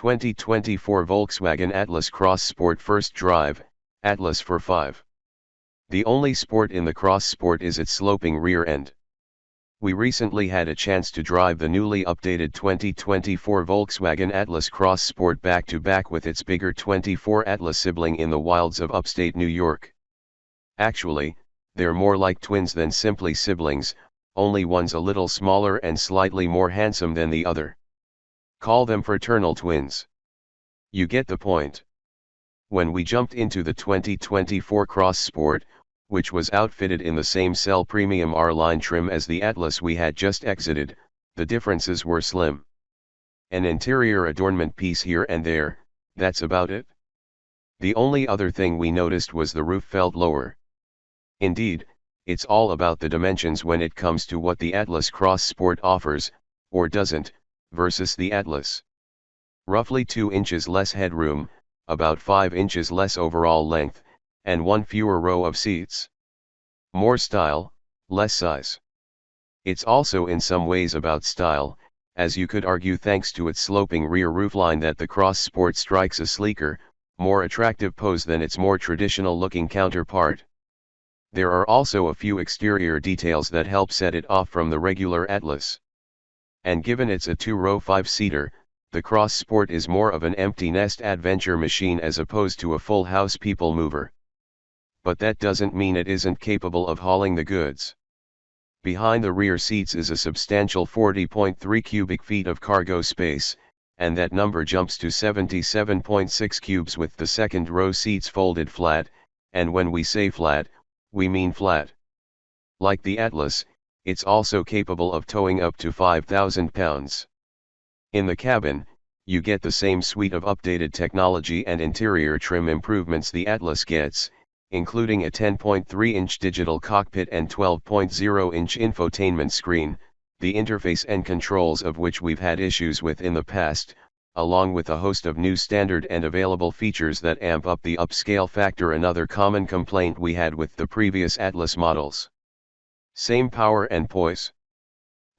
2024 Volkswagen Atlas Cross Sport First Drive, Atlas for 5. The only sport in the Cross Sport is its sloping rear end. We recently had a chance to drive the newly updated 2024 Volkswagen Atlas Cross Sport back-to-back with its bigger 24 Atlas sibling in the wilds of upstate New York. Actually, they're more like twins than simply siblings, only one's a little smaller and slightly more handsome than the other. Call them fraternal twins. You get the point. When we jumped into the 2024 Cross Sport, which was outfitted in the same Cell Premium R-Line trim as the Atlas we had just exited, the differences were slim. An interior adornment piece here and there, that's about it. The only other thing we noticed was the roof felt lower. Indeed, it's all about the dimensions when it comes to what the Atlas Cross Sport offers, or doesn't, versus the Atlas. Roughly 2 inches less headroom, about 5 inches less overall length, and 1 fewer row of seats. More style, less size. It's also in some ways about style, as you could argue thanks to its sloping rear roofline that the Cross Sport strikes a sleeker, more attractive pose than its more traditional-looking counterpart. There are also a few exterior details that help set it off from the regular Atlas. And given it's a 2-row 5-seater, the Cross Sport is more of an empty nest adventure machine as opposed to a full house people mover. But that doesn't mean it isn't capable of hauling the goods. Behind the rear seats is a substantial 40.3 cubic feet of cargo space, and that number jumps to 77.6 cubes with the second row seats folded flat, and when we say flat, we mean flat. Like the Atlas, it's also capable of towing up to 5,000 pounds. In the cabin, you get the same suite of updated technology and interior trim improvements the Atlas gets, including a 10.3-inch digital cockpit and 12.0-inch infotainment screen, the interface and controls of which we've had issues with in the past, along with a host of new standard and available features that amp up the upscale factor, another common complaint we had with the previous Atlas models. Same power and poise.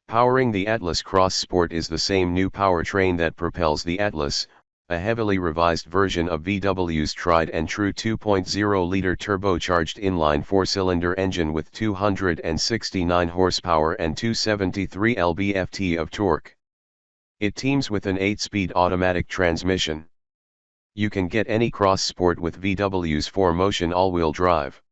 Powering the Atlas Cross Sport is the same new powertrain that propels the Atlas, a heavily revised version of VW's tried and true 2.0-liter turbocharged inline 4-cylinder engine with 269 horsepower and 273 lb-ft of torque. It teams with an 8-speed automatic transmission. You can get any Cross Sport with VW's 4Motion all-wheel drive.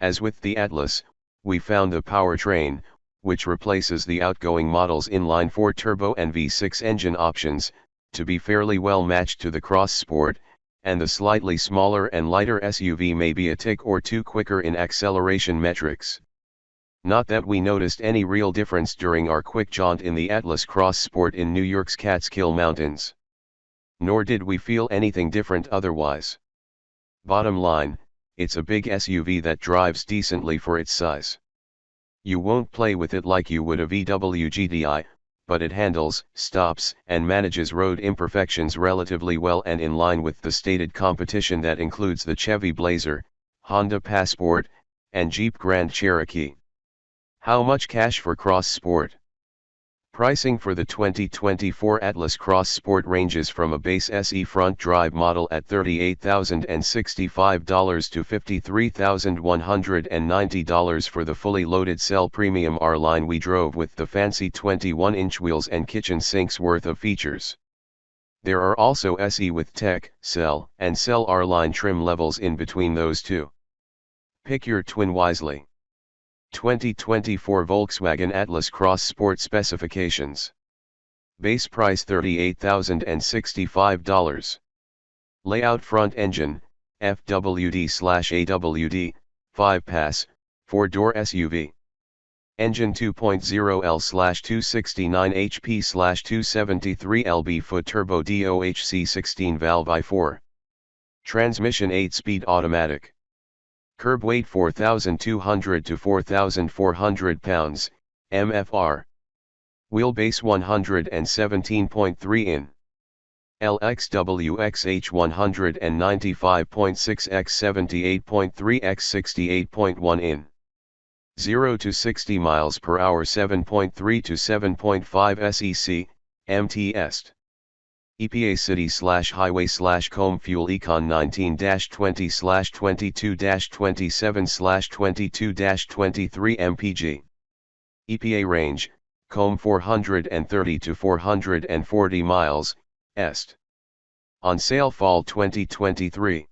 As with the Atlas, we found the powertrain, which replaces the outgoing model's inline 4 turbo and V6 engine options, to be fairly well matched to the Cross Sport, and the slightly smaller and lighter SUV may be a tick or two quicker in acceleration metrics. Not that we noticed any real difference during our quick jaunt in the Atlas Cross Sport in New York's Catskill Mountains. Nor did we feel anything different otherwise. Bottom line, it's a big SUV that drives decently for its size. You won't play with it like you would a VW GTI, but it handles, stops, and manages road imperfections relatively well and in line with the stated competition that includes the Chevy Blazer, Honda Passport, and Jeep Grand Cherokee. How much cash for Cross Sport? Pricing for the 2024 Atlas Cross Sport ranges from a base SE front drive model at $38,065 to $53,190 for the fully loaded Cell Premium R-Line we drove with the fancy 21-inch wheels and kitchen sinks worth of features. There are also SE with Tech, Cell, and Cell R-Line trim levels in between those two. Pick your twin wisely. 2024 Volkswagen Atlas Cross Sport specifications. Base price $38,065. Layout: front engine, FWD/AWD, 5-pass, 4-door SUV. Engine 2.0L/269 HP/273 lb-ft turbo DOHC 16 valve i4. Transmission 8-speed automatic. Curb weight 4,200 to 4,400 pounds, MFR. Wheelbase 117.3 in. LXWXH 195.6 x 78.3 x 68.1 in. 0 to 60 miles per hour 7.3 to 7.5 SEC, MTS. EPA City/Highway/Com Fuel Econ 19-20/22-27/22-23 mpg. EPA range, Com 430 to 440 miles, Est. On sale fall 2023.